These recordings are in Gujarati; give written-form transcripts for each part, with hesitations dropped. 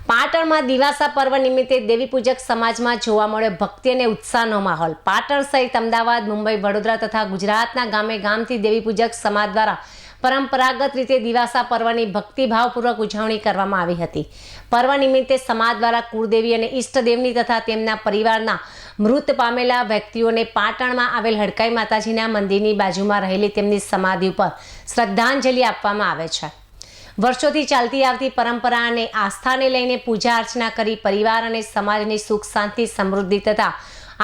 પાટણમાં દિવાસા પર્વ નિમિત્તે દેવી પૂજક સમાજમાં જોવા મળ્યો ભક્તિ અને ઉત્સાહનો માહોલ। પાટણ સહિત અમદાવાદ, મુંબઈ, વડોદરા તથા ગુજરાતના ગામે ગામથી દેવી પૂજક સમાજ દ્વારા પરંપરાગત રીતે દિવાસા પર્વની ભક્તિભાવપૂર્વક ઉજવણી કરવામાં આવી હતી। પર્વ નિમિત્તે સમાજ દ્વારા કુળદેવી અને ઈષ્ટદેવની તથા તેમના પરિવારના મૃત પામેલા વ્યક્તિઓને પાટણમાં આવેલ હડકાઈ માતાજીના મંદિરની બાજુમાં રહેલી તેમની સમાધિ ઉપર શ્રદ્ધાંજલિ આપવામાં આવે છે। વર્ષોથી ચાલતી આવતી પરંપરા અને આસ્થાને લઈને પૂજા અર્ચના કરી પરિવાર અને સમાજની સુખ શાંતિ સમૃદ્ધિ તથા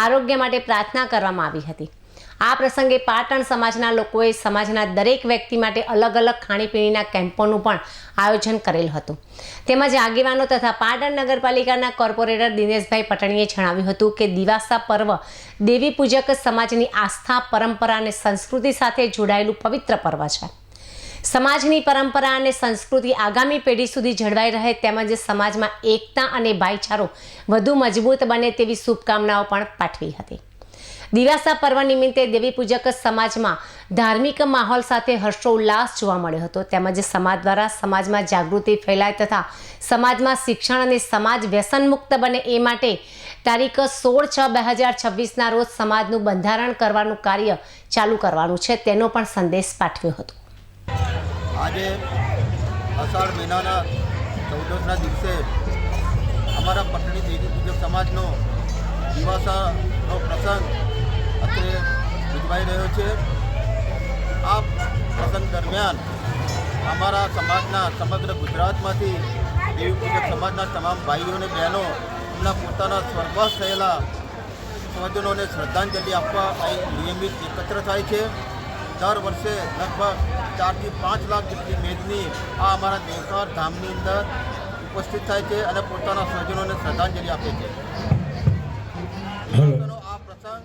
આરોગ્ય માટે પ્રાર્થના કરવામાં આવી હતી। આ પ્રસંગે પાટણ સમાજના લોકોએ સમાજના દરેક વ્યક્તિ માટે અલગ અલગ ખાણીપીણીના કેમ્પોનું પણ આયોજન કરેલ હતું। તેમજ આગેવાનો તથા પાટણ નગરપાલિકાના કોર્પોરેટર દિનેશભાઈ પટણીએ જણાવ્યું હતું કે દિવાસા પર્વ દેવી પૂજક સમાજની આસ્થા, પરંપરા અને સંસ્કૃતિ સાથે જોડાયેલું પવિત્ર પર્વ છે। સમાજની પરંપરા અને સંસ્કૃતિ આગામી પેઢી સુધી જળવાઈ રહે તેમજ સમાજમાં એકતા અને ભાઈચારો વધુ મજબૂત બને તેવી શુભકામનાઓ પણ પાઠવી હતી। દિવાસા પર્વ નિમિત્તે દેવી પૂજક સમાજમાં ધાર્મિક માહોલ સાથે હર્ષોલ્લાસ જોવા મળ્યો હતો તેમજ સમાજ દ્વારા સમાજમાં જાગૃતિ ફેલાય તથા સમાજમાં શિક્ષણ અને સમાજ વ્યસનમુક્ત બને એ માટે તારીખ 16/6/2026ના રોજ સમાજનું બંધારણ કરવાનું કાર્ય ચાલુ કરવાનું છે તેનો પણ સંદેશ પાઠવ્યો હતો। આજે અષાઢ મહિનાના 14ના દિવસે અમારા પટણી દેવી પૂજક સમાજનો દિવાસાનો પ્રસંગ અત્રે ઉજવાઈ રહ્યો છે। આ પ્રસંગ દરમિયાન અમારા સમાજના સમગ્ર ગુજરાતમાંથી દેવી પૂજક સમાજના તમામ ભાઈઓ અને બહેનો એમના પોતાના સ્વર્ગવાસ થયેલા સ્વજનોને શ્રદ્ધાંજલિ આપવા અહીં નિયમિત એકત્ર થાય છે। દર વર્ષે લગભગ 4 થી 5 લાખ જેટલી મેદની આ અમારા દેવકાર ધામની અંદર ઉપસ્થિત થાય છે અને પોતાના સ્વજનોને શ્રદ્ધાંજલિ આપે છે। આ પ્રસંગ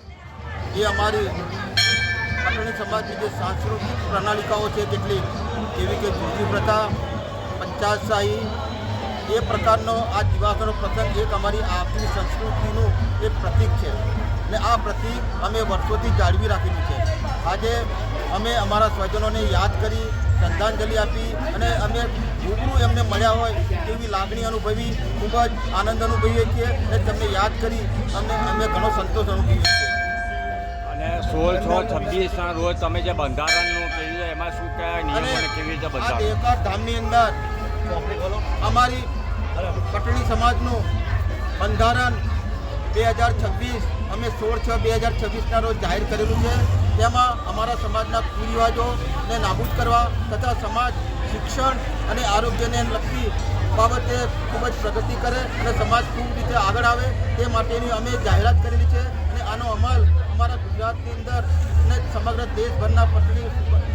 એ અમારી પટણી સમાજની જે સાંસ્કૃતિક પ્રણાલિકાઓ છે કેટલીક જેવી કે જૂજી પ્રથા, પંચાયતશાહી, એ પ્રકારનો આ દિવાસાનો પ્રસંગ એક અમારી આપણી સંસ્કૃતિનું એક પ્રતીક છે અને આ પ્રતીક અમે વર્ષોથી જાળવી રાખેલું છે। આજે અમે અમારા સ્વજનોને યાદ કરી શ્રદ્ધાંજલિ આપી અને અમે રૂબરૂ એમને મળ્યા હોય તેવી લાગણી અનુભવી, ખૂબ જ આનંદ અનુભવીએ છીએ અને તેમને યાદ કરી અમે ઘણો સંતોષ અનુભવીએ છીએ। અને 16/6/26ના રોજ તમે જે બંધારણનું કહ્યું એમાં શું કયા નિયમો કેવી રીતે બંધારણ? દેવકાર ધામની અંદર અમારી પટણી સમાજનું બંધારણ 2026 અમે 16/6/2026ના રોજ જાહેર કરેલું છે। તેમાં અમારા સમાજના કુરિવાજોને નાબૂદ કરવા તથા સમાજ શિક્ષણ અને આરોગ્યને લગતી બાબતે ખૂબ જ પ્રગતિ કરે અને સમાજ ખૂબ રીતે આગળ આવે તે માટેની અમે જાહેરાત કરેલી છે અને આનો અમલ અમારા ગુજરાતની અંદર અને સમગ્ર દેશભરના પટણી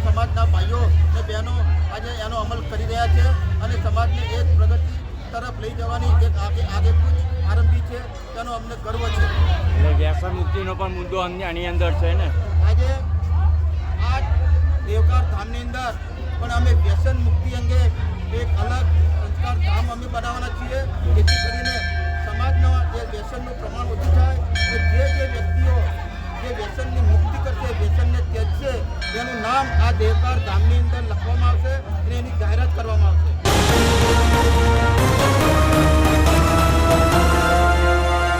સમાજના ભાઈઓ અને બહેનો આજે એનો અમલ કરી રહ્યા છે અને સમાજને એક પ્રગતિ તરફ લઈ જવાની એક આગેકૂચ આરંભી છે તેનો અમને ગર્વ છે। એટલે વ્યસન મુક્તિનો પણ મુદ્દો આની અંદર છે ને? આજે આ દેવકાર ધામની અંદર પણ અમે વ્યસન મુક્તિ અંગે એક અલગ સંસ્કાર ધામ અમે બનાવવાના છીએ જેથી કરીને સમાજના જે વ્યસનનું પ્રમાણ ઓછું થાય અને જે વ્યક્તિઓ જે વ્યસનની મુક્તિ કરશે, વ્યસનને ત્યજશે તેનું નામ આ દેવકાર ધામની અંદર લખવામાં આવશે અને એની જાહેરાત કરવામાં આવશે।